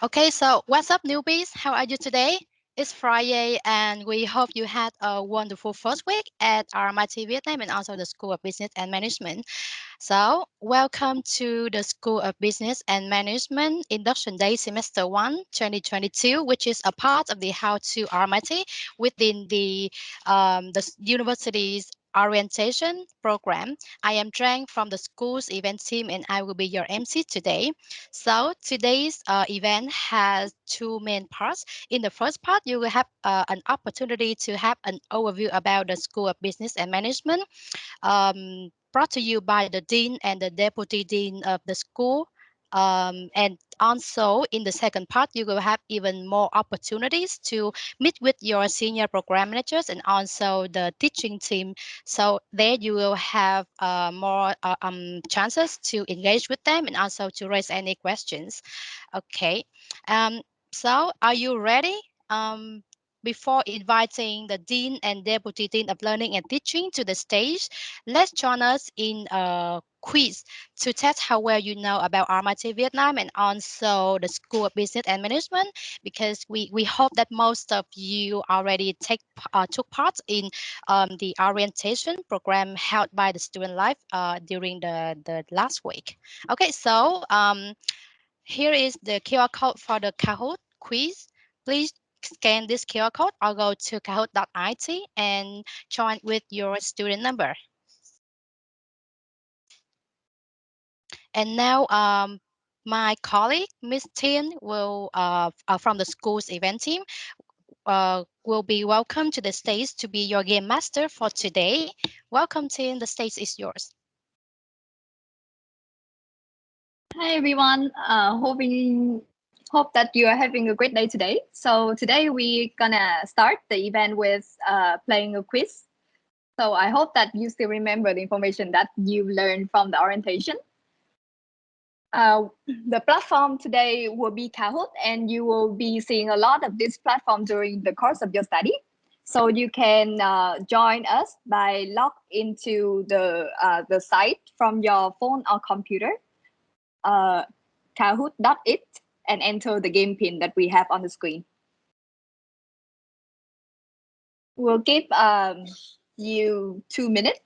Okay, so what's up, newbies? How are you today? It's Friday, and we hope you had a wonderful first week at RMIT Vietnam and also the School of Business and Management. So, welcome to the School of Business and Management Induction Day Semester 1, 2022, which is a part of the How to RMIT within the university's orientation program. I am Trang from the school's event team, and I will be your MC today. So today's event has two main parts. In the first part, you will have an opportunity to have an overview about the School of Business and Management, brought to you by the dean and the deputy dean of the school. And also in the second part, you will have even more opportunities to meet with your senior program managers and also the teaching team. So there you will have more chances to engage with them and also to raise any questions. Okay. Um, so are you ready? Before inviting the Dean and Deputy Dean of Learning and Teaching to the stage, let's join us in a quiz to test how well you know about RMIT Vietnam and also the School of Business and Management, because we hope that most of you already took part in the orientation program held by the Student Life during the last week. Okay, so here is the QR code for the Kahoot quiz. Please scan this QR code or go to kahoot.it and join with your student number. And now my colleague, Miss Tin, will from the school's event team, will be welcome to the stage to be your game master for today. Welcome, Tin. The stage is yours. Hi everyone. Hope that you are having a great day today. So today we're gonna start the event with playing a quiz. So I hope that you still remember the information that you learned from the orientation. The platform today will be Kahoot, and you will be seeing a lot of this platform during the course of your study. So you can join us by log into the site from your phone or computer. Kahoot.it and enter the game pin that we have on the screen. We'll give you 2 minutes.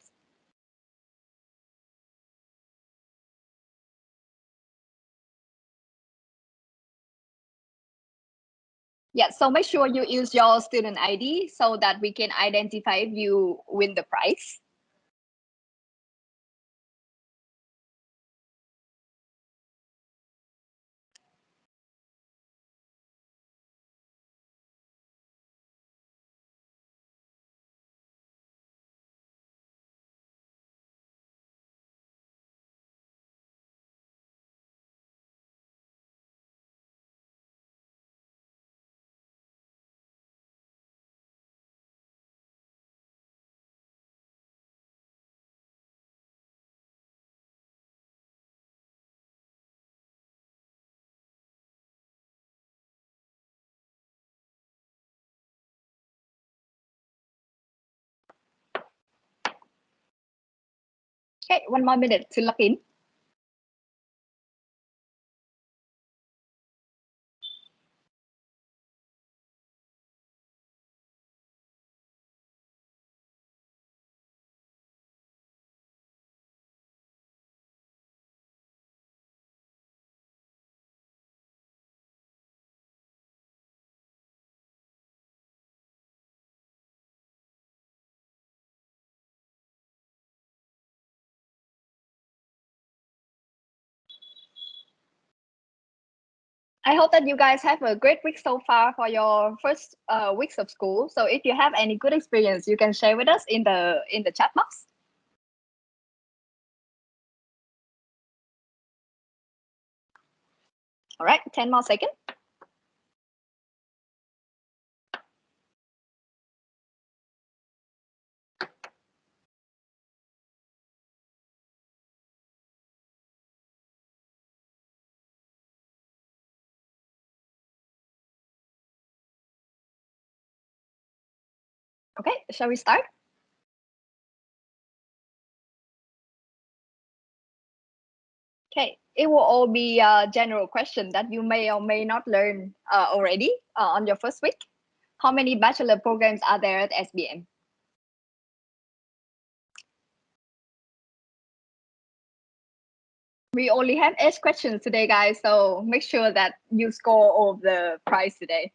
Yeah, so make sure you use your student ID so that we can identify if you win the prize. Okay, 1 more minute to log in. I hope that you guys have a great week so far for your first weeks of school. So if you have any good experience, you can share with us in the chat box. All right, 10 more seconds. Okay, shall we start? Okay, it will all be a general question that you may or may not learn already on your first week. How many bachelor programs are there at SBM? We only have 8 questions today, guys, so make sure that you score all of the prize today.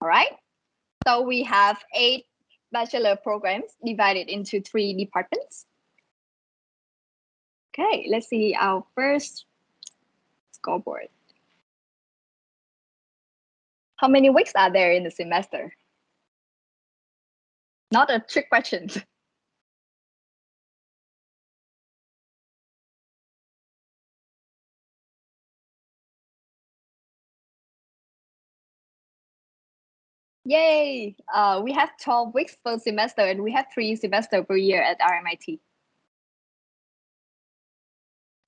All right, so we have 8 bachelor programs divided into 3 departments. Okay, let's see our first scoreboard. How many weeks are there in the semester? Not a trick question. Yay! We have 12 weeks per semester and we have 3 semesters per year at RMIT.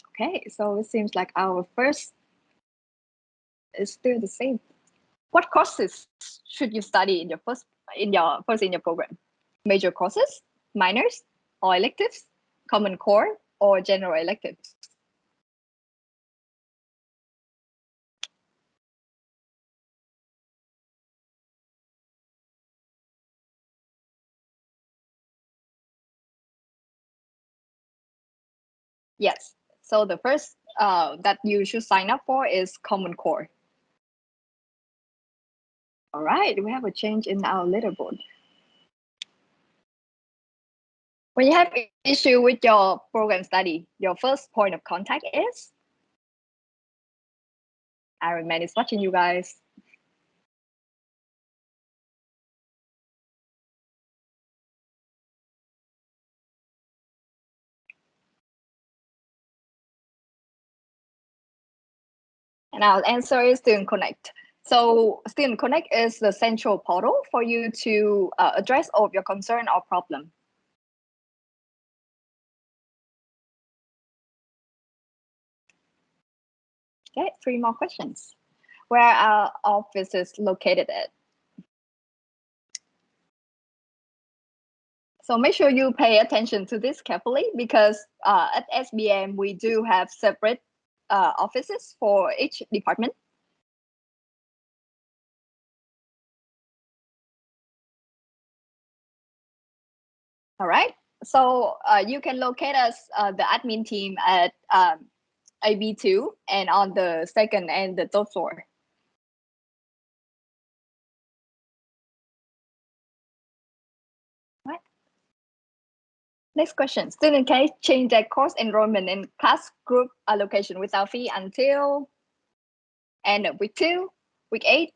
Okay, so it seems like our first is still the same. What courses should you study in your first in your program? Major courses, minors, or electives, common core, or general electives? Yes. So the first that you should sign up for is common core. All right, we have a change in our leaderboard. When you have issue with your program study, your first point of contact is? RMIT is watching you guys. And our answer is Student Connect. So Student Connect is the central portal for you to address all of your concern or problem. Okay, 3 more questions. Where are our offices located at? So make sure you pay attention to this carefully because at SBM, we do have separate offices for each department. All right, so you can locate us, the admin team at AB2 and on the second and the third floor. Right. Next question. Student can change their course enrollment and class group allocation without fee until end of week 2, week 8,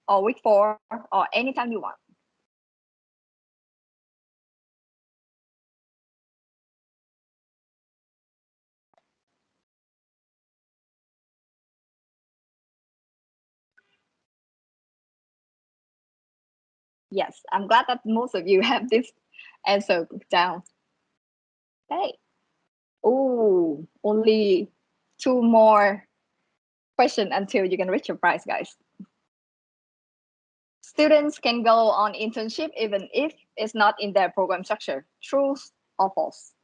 or week 4, or anytime you want. Yes, I'm glad that most of you have this answer down. Okay. Oh, only 2 more questions until you can reach your prize, guys. Students can go on internship even if it's not in their program structure. True or false?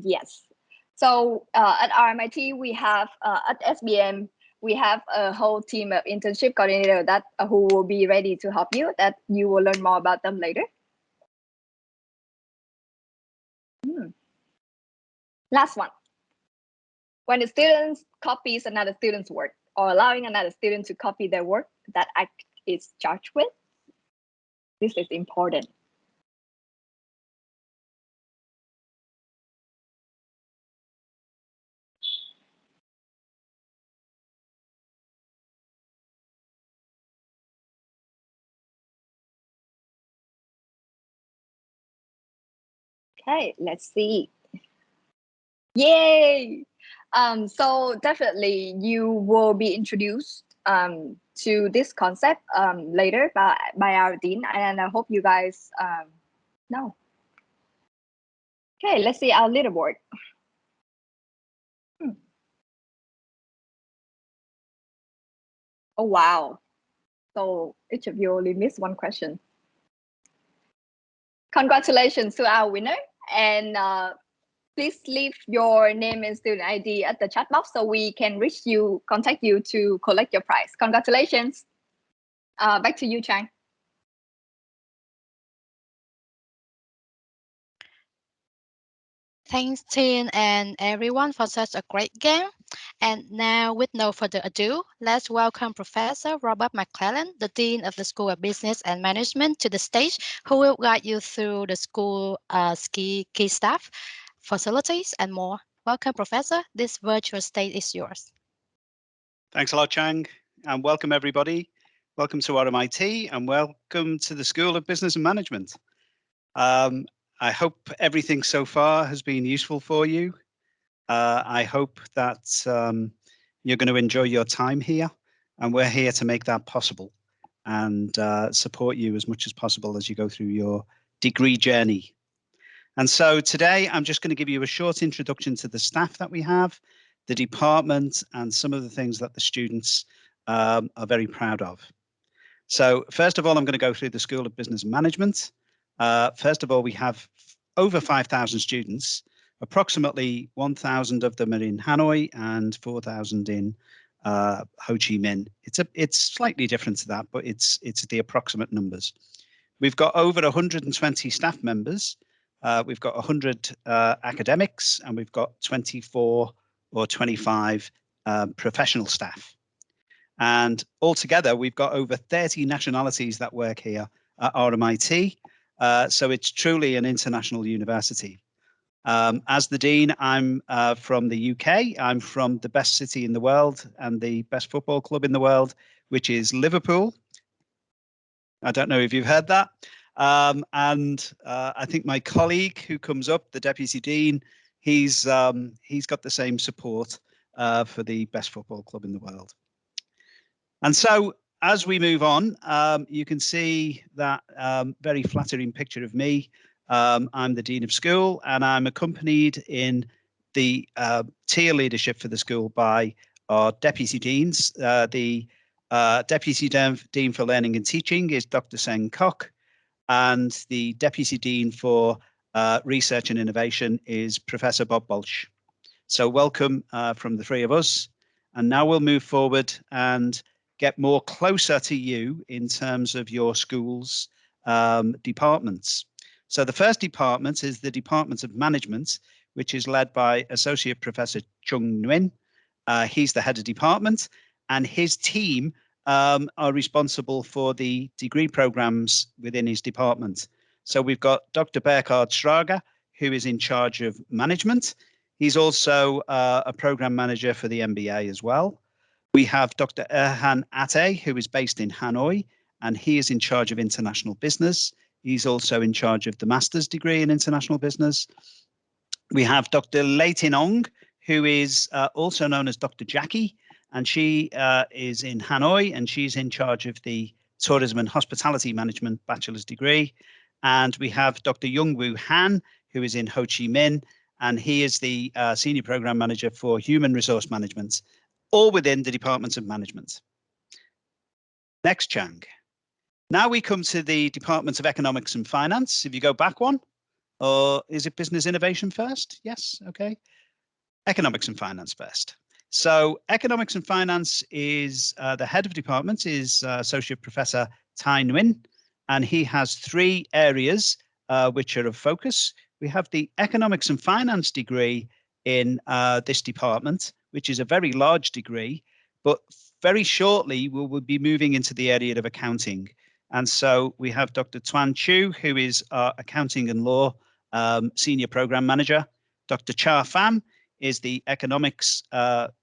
Yes. So at RMIT, we have at SBM, we have a whole team of internship coordinator that who will be ready to help you. That you will learn more about them later. Last one. When a student copies another student's work or allowing another student to copy their work, that act is charged with. This is important. Okay, let's see. Yay! So definitely you will be introduced to this concept later by our dean, and I hope you guys No. Okay, let's see our leaderboard. Oh, wow. So each of you only missed one question. Congratulations to our winner. And please leave your name and student ID at the chat box so we can reach you, contact you to collect your prize. Congratulations. Back to you, Chang. Thanks, Tin and everyone, for such a great game. And now, with no further ado, let's welcome Professor Robert McClellan, the Dean of the School of Business and Management, to the stage, who will guide you through the school key staff, facilities, and more. Welcome, Professor. This virtual stage is yours. Thanks a lot, Chang, and welcome everybody. Welcome to RMIT and welcome to the School of Business and Management. I hope everything so far has been useful for you. I hope that you're going to enjoy your time here, and we're here to make that possible and support you as much as possible as you go through your degree journey. And so today I'm just going to give you a short introduction to the staff that we have, the department, and some of the things that the students are very proud of. So first of all, I'm going to go through the School of Business and Management. First of all, we have over 5,000 students. Approximately 1,000 of them are in Hanoi and 4,000 in Ho Chi Minh. It's slightly different to that, but it's the approximate numbers. We've got over 120 staff members. We've got 100 academics, and we've got 24 or 25 professional staff. And altogether, we've got over 30 nationalities that work here at RMIT. So it's truly an international university. As the Dean, I'm from the UK. I'm from the best city in the world and the best football club in the world, which is Liverpool. I don't know if you've heard that. And I think my colleague who comes up, the Deputy Dean, he's got the same support for the best football club in the world. And so as we move on, you can see that very flattering picture of me. I'm the Dean of School, and I'm accompanied in the tier leadership for the school by our Deputy Deans. The Deputy Dean for Learning and Teaching is Dr. Seng Kok, and the Deputy Dean for Research and Innovation is Professor Bob Bolch. So welcome from the three of us. And now we'll move forward and get more closer to you in terms of your school's departments. So the first department is the Department of Management, which is led by Associate Professor Chung Nguyen. He's the head of department, and his team are responsible for the degree programs within his department. So we've got Dr. Burkhard Schrager, who is in charge of management. He's also a program manager for the MBA as well. We have Dr. Erhan Ate, who is based in Hanoi, and he is in charge of international business. He's also in charge of the master's degree in international business. We have Dr. Lei Tin Ong, who is also known as Dr. Jackie, and she is in Hanoi, and she's in charge of the tourism and hospitality management bachelor's degree. And we have Dr. Youngwoo Han, who is in Ho Chi Minh, and he is the senior program manager for human resource management, all within the Department of Management. Next, Chang. Now we come to the Department of Economics and Finance. If you go back one, or is it Business Innovation first? Yes, okay. Economics and Finance first. So Economics and Finance is the head of department is Associate Professor Tai Nguyen, and he has three areas which are of focus. We have the Economics and Finance degree in this department, which is a very large degree, but very shortly we will be moving into the area of accounting. And so we have Dr. Tuan Chu, who is our Accounting and Law Senior Program Manager. Dr. Cha Pham is the Economics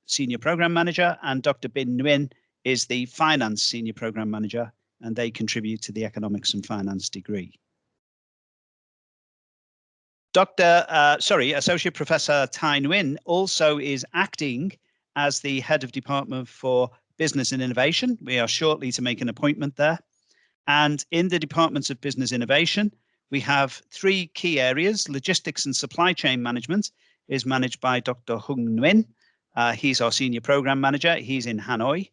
Senior Program Manager, and Dr. Bin Nguyen is the Finance Senior Program Manager, and they contribute to the Economics and Finance degree. Associate Professor Tai Nguyen also is acting as the head of department for business and innovation. We are shortly to make an appointment there. And in the Department of Business Innovation, We have three key areas. Logistics and supply chain management is managed by Dr. Hung Nguyen. He's our senior program manager. He's in Hanoi.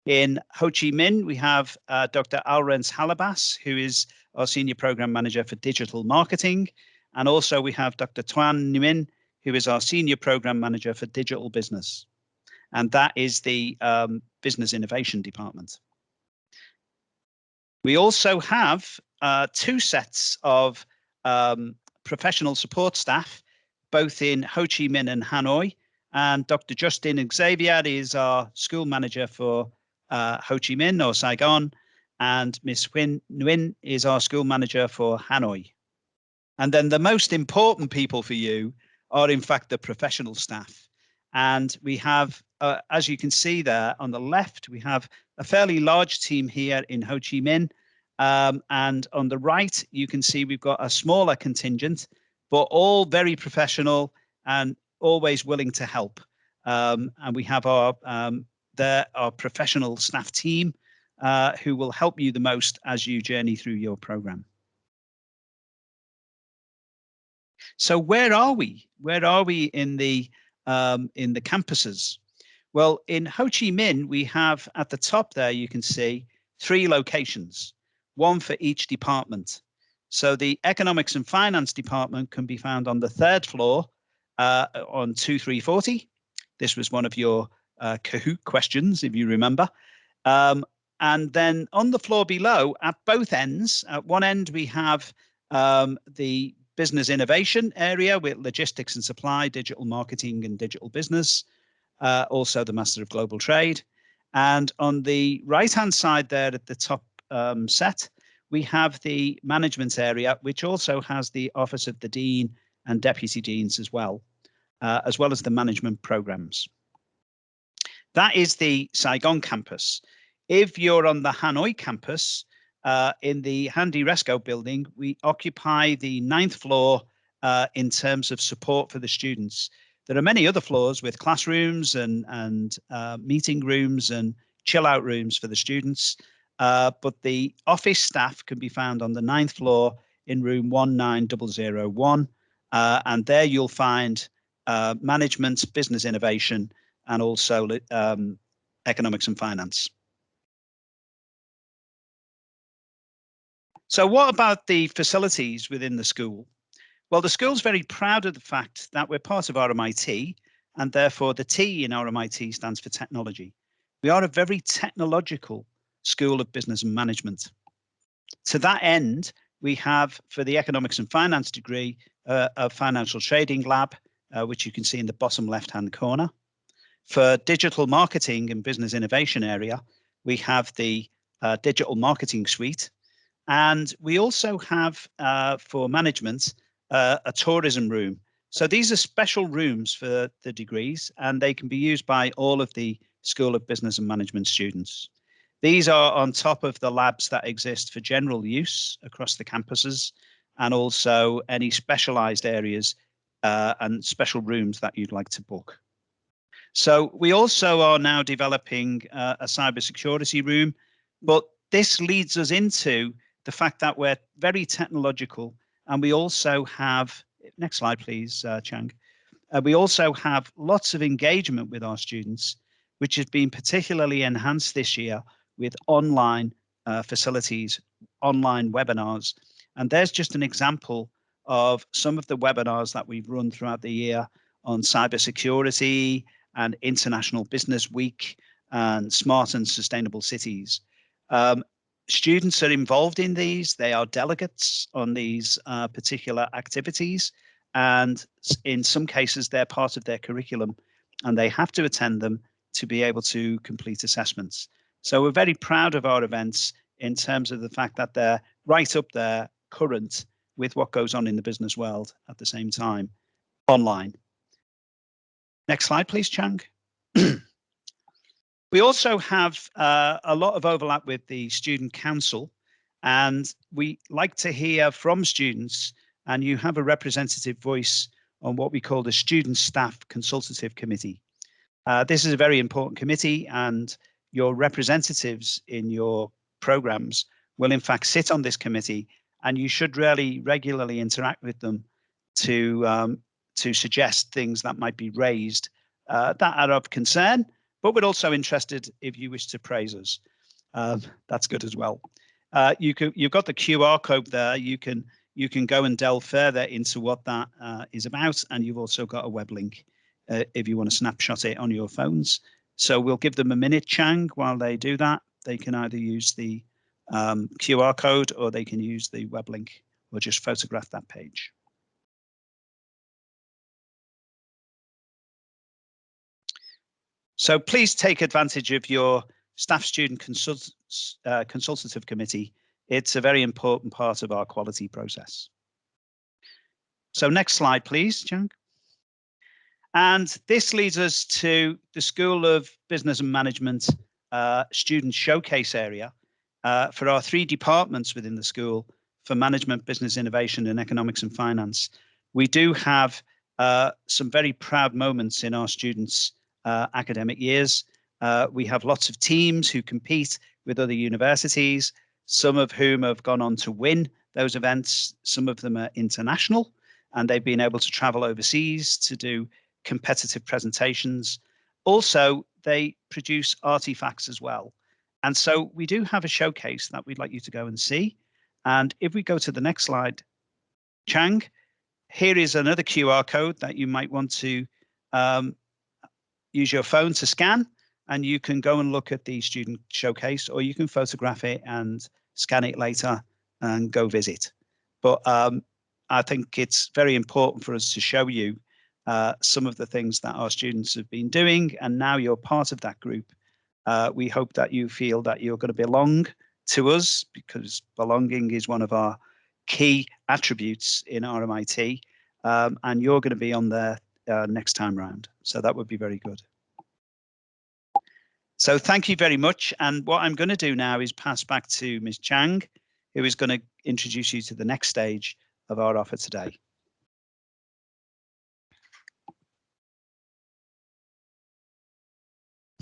In Ho Chi Minh, we have Dr. Alrens Halabas, who is our senior program manager for digital marketing. And also we have Dr. Tuan Nguyen, who is our senior program manager for digital business. And that is the business innovation department. We also have two sets of professional support staff, both in Ho Chi Minh and Hanoi. And Dr. Justin Xavier is our school manager for Ho Chi Minh or Saigon. And Ms. Nguyen is our school manager for Hanoi. And then the most important people for you are, in fact, the professional staff. And we have, as you can see there on the left, we have a fairly large team here in Ho Chi Minh. And on the right, you can see we've got a smaller contingent, but all very professional and always willing to help. And we have our professional staff team who will help you the most as you journey through your program. So where are we? Where are we in the campuses? Well, in Ho Chi Minh, we have at the top there, you can see 3 locations, one for each department. So the economics and finance department can be found on the 3rd floor on 2340. This was one of your Kahoot questions, if you remember. And then on the floor below, at both ends, at one end, we have the business innovation area with logistics and supply, digital marketing and digital business, also the Master of Global Trade. And on the right-hand side there at the top set, we have the management area, which also has the Office of the Dean and Deputy Deans as well as the management programs. That is the Saigon campus. If you're on the Hanoi campus, in the Handy Resco building, we occupy the 9th floor in terms of support for the students. There are many other floors with classrooms and meeting rooms and chill out rooms for the students. But the office staff can be found on the 9th floor in room 19001. And there you'll find management, business innovation, and also economics and finance. So what about the facilities within the school? Well, the school's very proud of the fact that we're part of RMIT, and therefore the T in RMIT stands for technology. We are a very technological school of business and management. To that end, we have, for the economics and finance degree, a financial trading lab, which you can see in the bottom left-hand corner. For digital marketing and business innovation area, we have the digital marketing suite. And we also have, for management, a tourism room. So these are special rooms for the degrees, and they can be used by all of the School of Business and Management students. These are on top of the labs that exist for general use across the campuses, and also any specialized areas and special rooms that you'd like to book. So we also are now developing a cybersecurity room, but this leads us into the fact that we're very technological, and we also have, next slide please, Chang. We also have lots of engagement with our students, which has been particularly enhanced this year with online facilities, online webinars. And there's just an example of some of the webinars that we've run throughout the year on cybersecurity and International Business Week and smart and sustainable cities. Students are involved in these. They are delegates on these particular activities. And in some cases, they're part of their curriculum and they have to attend them to be able to complete assessments. So we're very proud of our events in terms of the fact that they're right up there, current with what goes on in the business world at the same time, online. Next slide, please, Chang. We also have a lot of overlap with the Student Council, and we like to hear from students, and you have a representative voice on what we call the Student Staff Consultative Committee. This is a very important committee, and your representatives in your programs will in fact sit on this committee and you should really regularly interact with them to suggest things that might be raised that are of concern. But we're also interested if you wish to praise us. That's good as well. You've got the QR code there. You can go and delve further into what that is about, and you've also got a web link if you want to snapshot it on your phones. So we'll give them a minute, Chang, while they do that. They can either use the QR code or they can use the web link or just photograph that page. So please take advantage of your staff student consultative committee. It's a very important part of our quality process. So next slide, please, Chang. And this leads us to the School of Business and Management student showcase area for our 3 departments within the school for management, business innovation, and economics and finance. We do have some very proud moments in our students' academic years. We have lots of teams who compete with other universities, some of whom have gone on to win those events. Some of them are international, and they've been able to travel overseas to do competitive presentations. Also, they produce artifacts as well. And so we do have a showcase that we'd like you to go and see. And if we go to the next slide, Chang, here is another QR code that you might want to use your phone to scan, and you can go and look at the student showcase, or you can photograph it and scan it later and go visit. But I think it's very important for us to show you some of the things that our students have been doing, and now you're part of that group. We hope that you feel that you're going to belong to us, because belonging is one of our key attributes in RMIT, and you're going to be on there next time round. So that would be very good. So thank you very much. And what I'm going to do now is pass back to Ms. Chang, who is going to introduce you to the next stage of our offer today.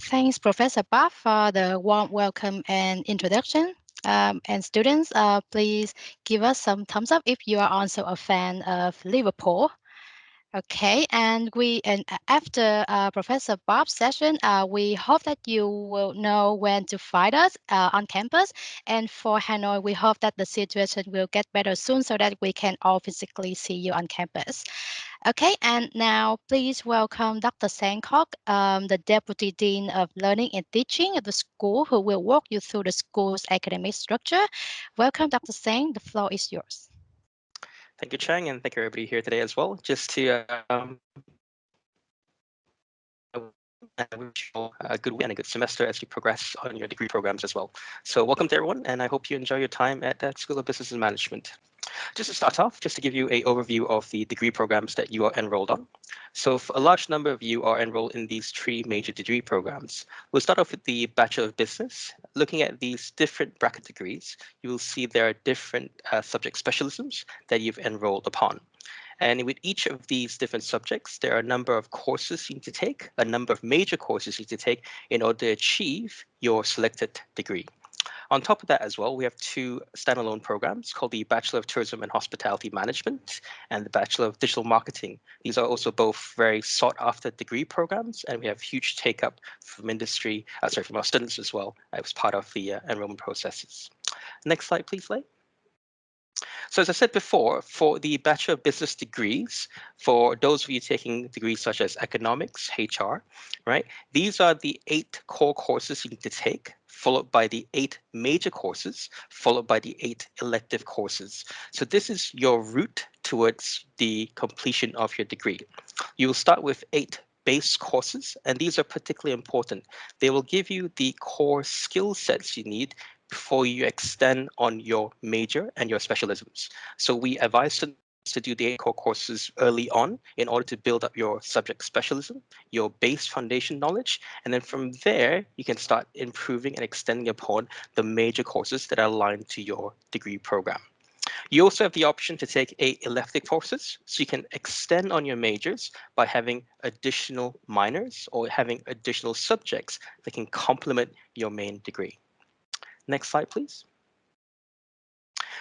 Thanks, Professor Bob, for the warm welcome and introduction. And students, please give us some thumbs up if you are also a fan of Liverpool. Okay, and after Professor Bob's session, we hope that you will know when to find us on campus. And for Hanoi, we hope that the situation will get better soon so that we can all physically see you on campus. Okay, and now please welcome Dr. Sankok, the Deputy Dean of Learning and Teaching at the school, who will walk you through the school's academic structure. Welcome, Dr. Sang. The floor is yours. Thank you, Chang, and thank you everybody here today as well. Just to I wish you all a good week and a good semester as you progress on your degree programs as well. So welcome to everyone, and I hope you enjoy your time at the School of Business and Management. Just to start off, just to give you an overview of the degree programs that you are enrolled on. So a large number of you are enrolled in these 3 major degree programs. We'll start off with the Bachelor of Business. Looking at these different bracket degrees, you will see there are different subject specialisms that you've enrolled upon. And with each of these different subjects, there are a number of courses you need to take, a number of major courses you need to take in order to achieve your selected degree. On top of that as well, we have 2 standalone programs called the Bachelor of Tourism and Hospitality Management and the Bachelor of Digital Marketing. These are also both very sought after degree programs, and we have huge take up from industry, from our students as well, as part of the enrollment processes. Next slide, please, Lei. So as I said before, for the Bachelor of Business degrees, for those of you taking degrees such as economics, HR, right? These are the 8 core courses you need to take, followed by the 8 major courses, followed by the 8 elective courses. So this is your route towards the completion of your degree. You will start with 8 base courses, and these are particularly important. They will give you the core skill sets you need before you extend on your major and your specialisms. So we advise students to do the 8 core courses early on in order to build up your subject specialism, your base foundation knowledge, and then from there, you can start improving and extending upon the major courses that are aligned to your degree program. You also have the option to take 8 elective courses, so you can extend on your majors by having additional minors or having additional subjects that can complement your main degree. Next slide, please.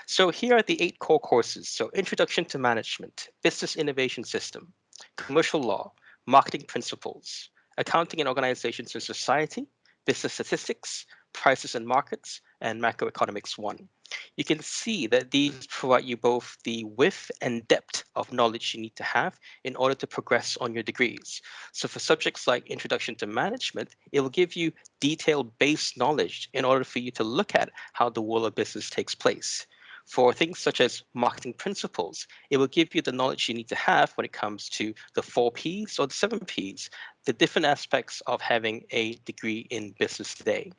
So here are the 8 core courses. So Introduction to Management, Business Innovation System, Commercial Law, Marketing Principles, Accounting and Organizations in Society, Business Statistics, Prices and Markets, and Macroeconomics 1. You can see that these provide you both the width and depth of knowledge you need to have in order to progress on your degrees. So for subjects like Introduction to Management, it will give you detailed based knowledge in order for you to look at how the world of business takes place. For things such as marketing principles, it will give you the knowledge you need to have when it comes to the 4 Ps or the 7 Ps, the different aspects of having a degree in business today.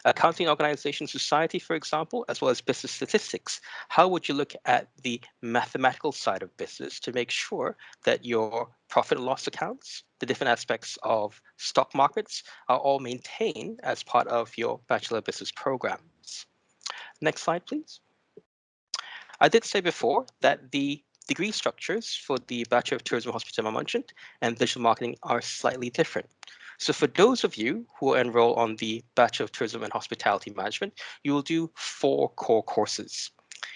Accounting organization society, for example, as well as business statistics. How would you look at the mathematical side of business to make sure that your profit and loss accounts, the different aspects of stock markets are all maintained as part of your Bachelor of Business programs? Next slide, please. I did say before that the degree structures for the Bachelor of Tourism, Hospitality Management and Digital Marketing are slightly different. So for those of you who enroll on the Bachelor of Tourism and Hospitality Management, you will do 4 core courses.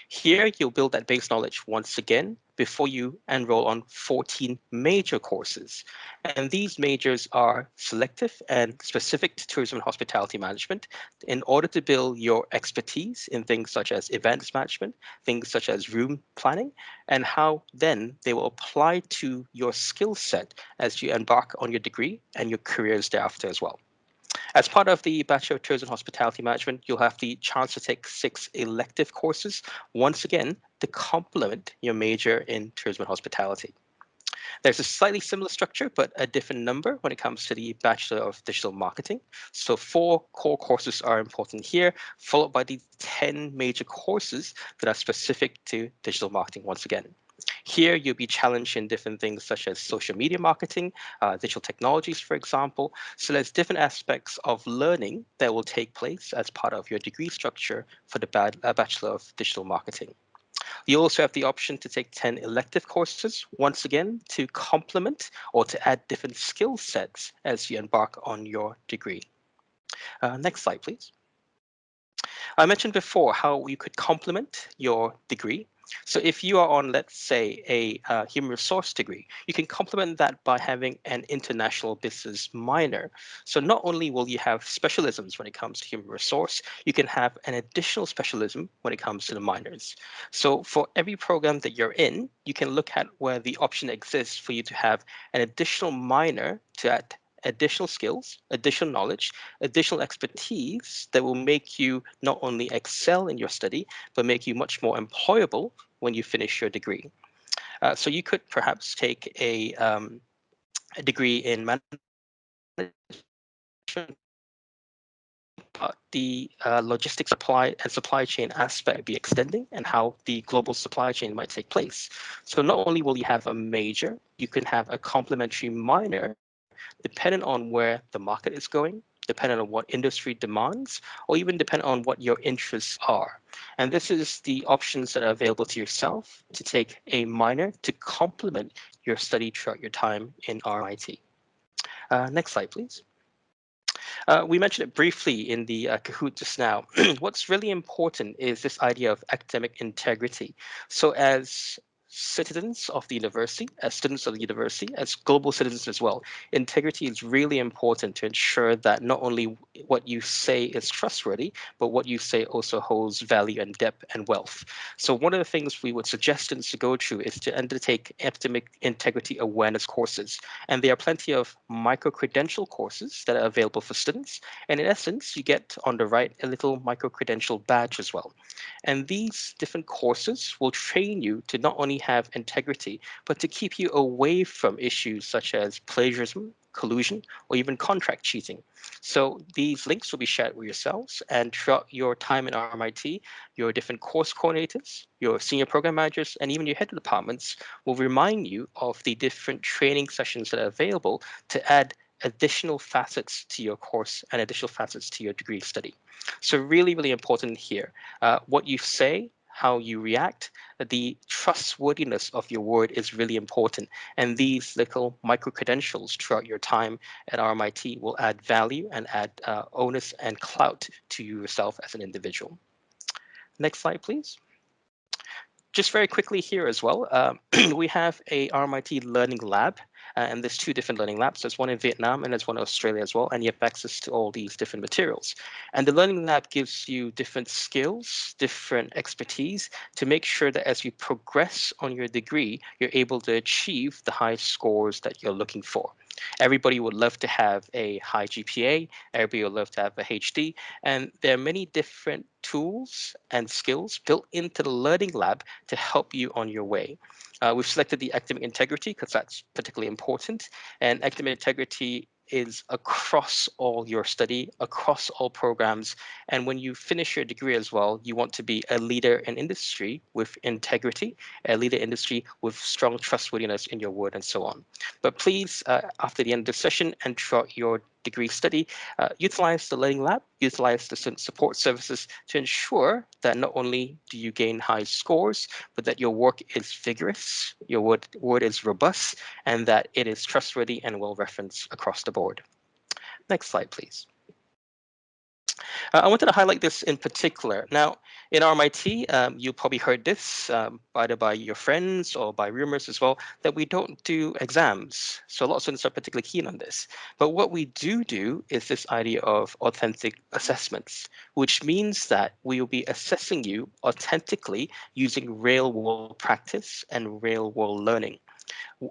Here, you'll build that base knowledge once again before you enroll on 14 major courses. And these majors are selective and specific to tourism and hospitality management in order to build your expertise in things such as events management, things such as room planning, and how then they will apply to your skill set as you embark on your degree and your careers thereafter as well. As part of the Bachelor of Tourism and Hospitality Management, you'll have the chance to take 6 elective courses, once again, to complement your major in tourism and hospitality. There's a slightly similar structure, but a different number when it comes to the Bachelor of Digital Marketing. So 4 core courses are important here, followed by the 10 major courses that are specific to digital marketing once again. Here, you'll be challenged in different things such as social media marketing, digital technologies, for example. So there's different aspects of learning that will take place as part of your degree structure for the Bachelor of Digital Marketing. You also have the option to take 10 elective courses, once again, to complement or to add different skill sets as you embark on your degree. Next slide, please. I mentioned before how you could complement your degree. So if you are on, let's say, a human resource degree, you can complement that by having an international business minor. So not only will you have specialisms when it comes to human resource, you can have an additional specialism when it comes to the minors. So for every program that you're in, you can look at where the option exists for you to have an additional minor to add additional skills, additional knowledge, additional expertise that will make you not only excel in your study, but make you much more employable when you finish your degree. So you could perhaps take a degree in management, the logistics supply chain aspect be extending and how the global supply chain might take place. So not only will you have a major, you can have a complementary minor depending on where the market is going, depending on what industry demands, or even depending on what your interests are. And this is the options that are available to yourself to take a minor to complement your study throughout your time in RMIT. Next slide, please. We mentioned it briefly in the Kahoot just now. What's really important is this idea of academic integrity. So as citizens of the university, as students of the university, as global citizens as well, integrity is really important to ensure that not only what you say is trustworthy, but what you say also holds value and depth and wealth. So one of the things we would suggest students to go through is to undertake academic integrity awareness courses. And there are plenty of micro-credential courses that are available for students. And in essence, you get on the right a little micro-credential badge as well. And these different courses will train you to not only have integrity, but to keep you away from issues such as plagiarism, collusion, or even contract cheating. So these links will be shared with yourselves, and throughout your time in RMIT, your different course coordinators, your senior program managers, and even your head of departments will remind you of the different training sessions that are available to add additional facets to your course and additional facets to your degree study. So really, really important here. What you say, how you react, the trustworthiness of your word is really important. And these little micro-credentials throughout your time at RMIT will add value and add onus and clout to yourself as an individual. Next slide, please. Just very quickly here as well, we have a RMIT Learning Lab, and there's 2 different learning labs. There's one in Vietnam and there's one in Australia as well, and you have access to all these different materials. And the Learning Lab gives you different skills, different expertise to make sure that as you progress on your degree, you're able to achieve the high scores that you're looking for. Everybody would love to have a high GPA, everybody would love to have a HD, and there are many different tools and skills built into the Learning Lab to help you on your way. We've selected the academic integrity because that's particularly important, and academic integrity is across all your study, across all programs. And when you finish your degree as well, you want to be a leader in industry with integrity, a leader in industry with strong trustworthiness in your word, and so on. But please, after the end of the session and throughout your degree study, utilize the Learning Lab, utilize the student support services to ensure that not only do you gain high scores, but that your work is vigorous, your word is robust, and that it is trustworthy and well referenced across the board. Next slide, please. I wanted to highlight this in particular. Now, in RMIT, you probably heard this either by your friends or by rumors as well, that we don't do exams. So a lot of students are particularly keen on this. But what we do is this idea of authentic assessments, which means that we will be assessing you authentically using real world practice and real world learning.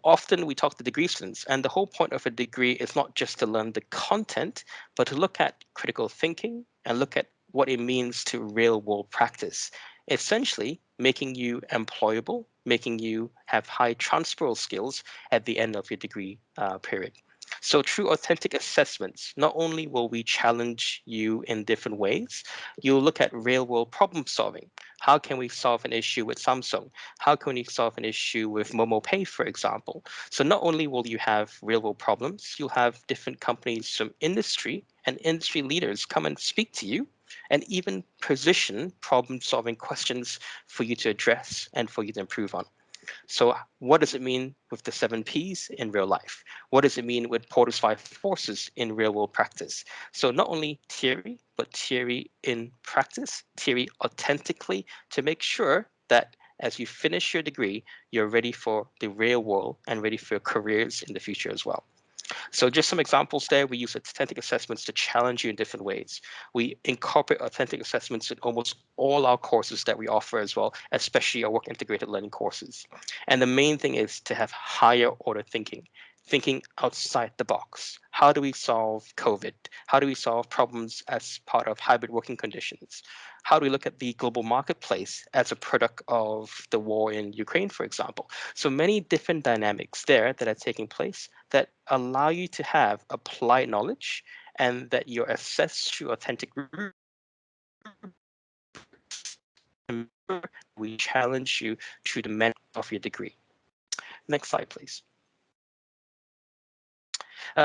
Often we talk to degree students, and the whole point of a degree is not just to learn the content, but to look at critical thinking and look at what it means to real world practice, essentially making you employable, making you have high transferable skills at the end of your degree period. So through authentic assessments, not only will we challenge you in different ways, you'll look at real world problem solving. How can we solve an issue with Samsung? How can we solve an issue with MomoPay, for example? So not only will you have real world problems, you'll have different companies from industry and industry leaders come and speak to you and even position problem solving questions for you to address and for you to improve on. So what does it mean with the 7 Ps in real life? What does it mean with Porter's 5 forces in real world practice? So not only theory, but theory in practice, theory authentically, to make sure that as you finish your degree, you're ready for the real world and ready for careers in the future as well. So just some examples there. We use authentic assessments to challenge you in different ways. We incorporate authentic assessments in almost all our courses that we offer as well, especially our work integrated learning courses. And the main thing is to have higher order thinking outside the box. How do we solve COVID? How do we solve problems as part of hybrid working conditions? How do we look at the global marketplace as a product of the war in Ukraine, for example? So many different dynamics there that are taking place that allow you to have applied knowledge and that you're assessed through authentic we challenge you through the merit of your degree. Next slide, please.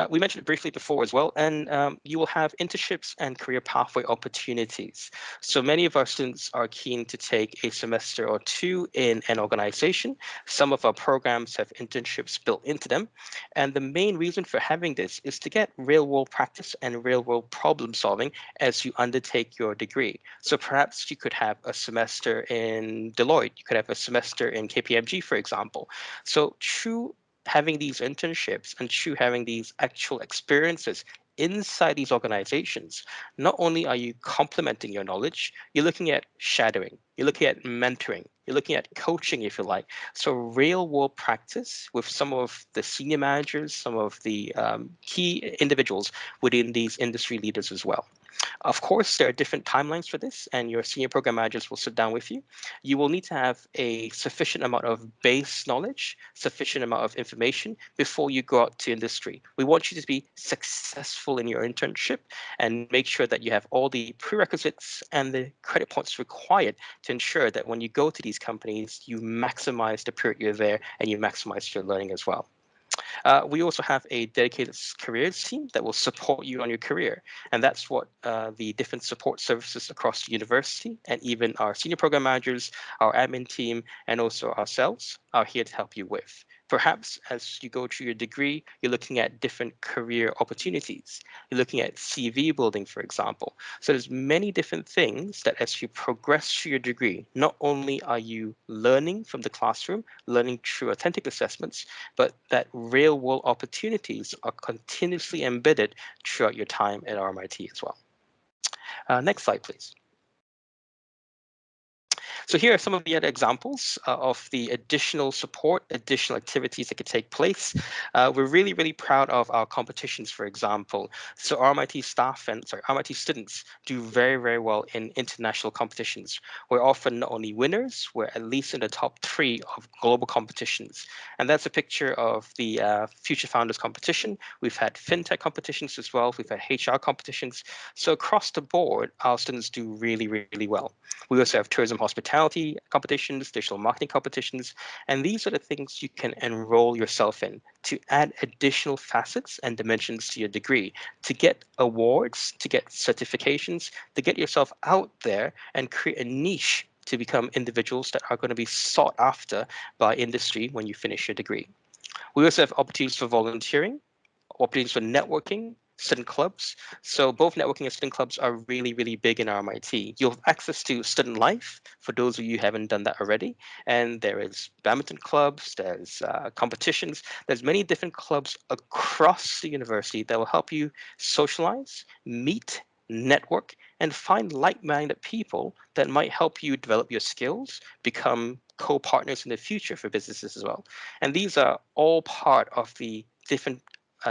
We mentioned it briefly before as well, and you will have internships and career pathway opportunities. So many of our students are keen to take a semester or 2 in an organization. Some of our programs have internships built into them. And the main reason for having this is to get real world practice and real world problem solving as you undertake your degree. So perhaps you could have a semester in Deloitte, you could have a semester in KPMG, for example. So through having these internships and through having these actual experiences inside these organizations, not only are you complementing your knowledge, you're looking at shadowing, you're looking at mentoring, you're looking at coaching, if you like. So real world practice with some of the senior managers, some of the key individuals within these industry leaders as well. Of course, there are different timelines for this, and your senior program managers will sit down with you. You will need to have a sufficient amount of base knowledge, sufficient amount of information before you go out to industry. We want you to be successful in your internship and make sure that you have all the prerequisites and the credit points required to ensure that when you go to these companies, you maximize the period you're there and you maximize your learning as well. We also have a dedicated careers team that will support you on your career. And that's what the different support services across the university and even our senior program managers, our admin team, and also ourselves are here to help you with. Perhaps as you go through your degree, you're looking at different career opportunities. You're looking at CV building, for example. So there's many different things that as you progress through your degree, not only are you learning from the classroom, learning through authentic assessments, but that real world opportunities are continuously embedded throughout your time at RMIT as well. Next slide, please. So here are some of the other examples of the additional support, additional activities that could take place. We're really, really proud of our competitions, for example. So RMIT staff and RMIT students do very, very well in international competitions. We're often not only winners, we're at least in the top 3 of global competitions. And that's a picture of the Future Founders competition. We've had fintech competitions as well. We've had HR competitions. So across the board, our students do really, really well. We also have tourism hospitality competitions, digital marketing competitions, and these are the things you can enroll yourself in to add additional facets and dimensions to your degree, to get awards, to get certifications, to get yourself out there and create a niche to become individuals that are going to be sought after by industry when you finish your degree. We also have opportunities for volunteering, opportunities for networking, student clubs. So both networking and student clubs are really, really big in RMIT. You'll have access to student life for those of you who haven't done that already. And there is badminton clubs, there's competitions, there's many different clubs across the university that will help you socialize, meet, network, and find like-minded people that might help you develop your skills, become co-partners in the future for businesses as well. And these are all part of the different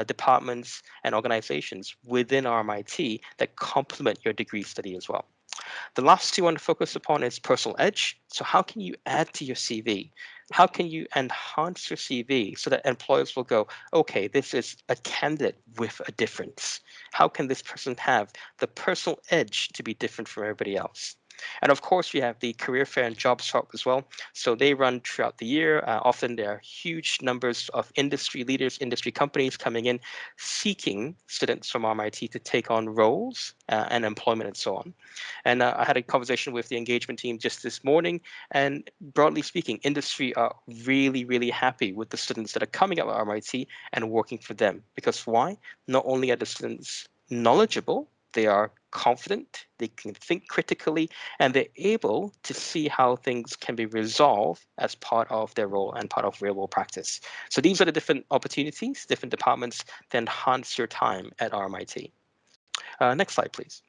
departments and organizations within RMIT that complement your degree study as well. The last two I want to focus upon is personal edge. So how can you add to your CV? How can you enhance your CV so that employers will go, okay, this is a candidate with a difference. How can this person have the personal edge to be different from everybody else? And of course, we have the career fair and jobs talk as well. So they run throughout the year. Often there are huge numbers of industry leaders, industry companies coming in, seeking students from RMIT to take on roles and employment and so on. And I had a conversation with the engagement team just this morning. And broadly speaking, industry are really, really happy with the students that are coming out of RMIT and working for them. Because why? Not only are the students knowledgeable, they are confident, they can think critically, and they're able to see how things can be resolved as part of their role and part of real world practice. So these are the different opportunities, different departments to enhance your time at RMIT. Next slide, please.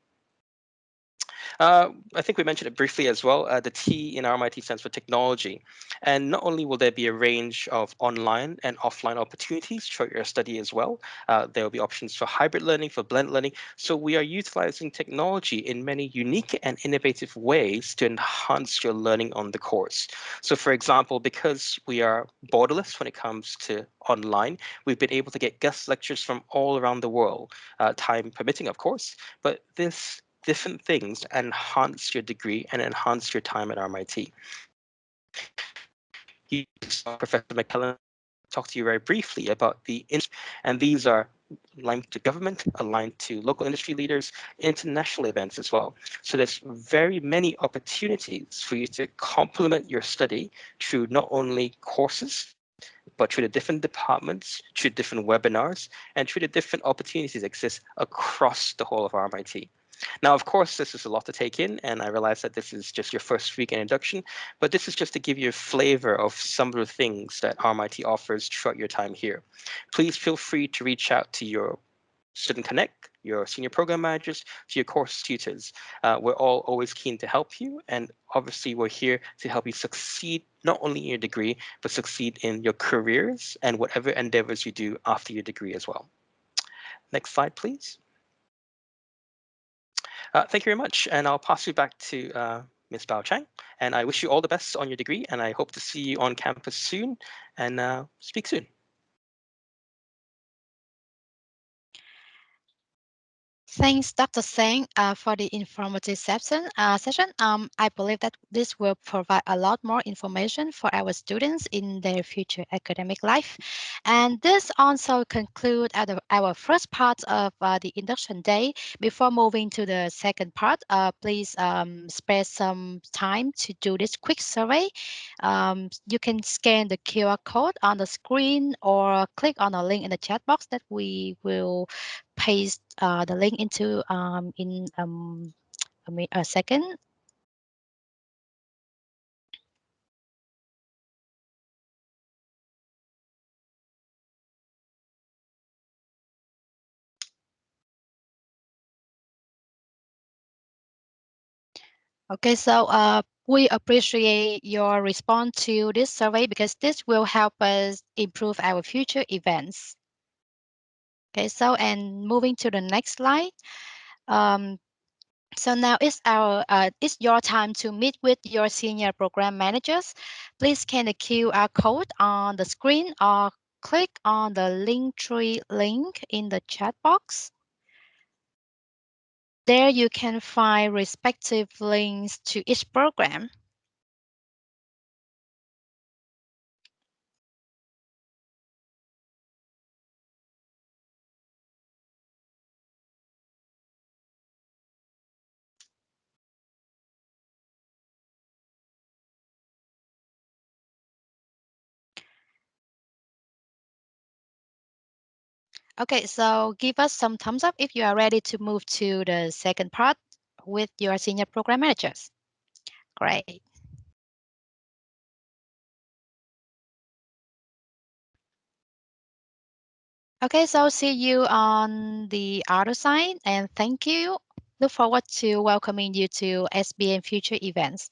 I think we mentioned it briefly as well. The T in RMIT stands for technology. And not only will there be a range of online and offline opportunities throughout your study as well, there will be options for hybrid learning, for blended learning. So we are utilizing technology in many unique and innovative ways to enhance your learning on the course. So for example, because we are borderless when it comes to online, we've been able to get guest lectures from all around the world, time permitting, of course, but this different things enhance your degree and enhance your time at RMIT. You saw Professor McKellen talk to you very briefly about the and these are aligned to government, aligned to local industry leaders, international events as well. So there's very many opportunities for you to complement your study through not only courses, but through the different departments, through different webinars, and through the different opportunities that exist across the whole of RMIT. Now, of course, this is a lot to take in, and I realize that this is just your first week in induction, but this is just to give you a flavor of some of the things that RMIT offers throughout your time here. Please feel free to reach out to your Student Connect, your senior program managers, to your course tutors. We're all always keen to help you, and obviously we're here to help you succeed not only in your degree, but succeed in your careers and whatever endeavors you do after your degree as well. Next slide, please. Thank you very much, and I'll pass you back to Ms. Bao Chang. And I wish you all the best on your degree, and I hope to see you on campus soon, and speak soon. Thanks, Dr. Singh, for the informative session. I believe that this will provide a lot more information for our students in their future academic life. And this also concludes our first part of the induction day. Before moving to the second part, please spare some time to do this quick survey. You can scan the QR code on the screen or click on a link in the chat box that we will paste the link into in a second. Okay, so we appreciate your response to this survey because this will help us improve our future events. Okay, so and moving to the next slide. So now it's your time to meet with your senior program managers. Please scan the QR code on the screen or click on the Linktree link in the chat box. There you can find respective links to each program. Okay, so give us some thumbs up if you are ready to move to the second part with your senior program managers. Great. Okay, so see you on the other side and thank you. Look forward to welcoming you to SBM future events.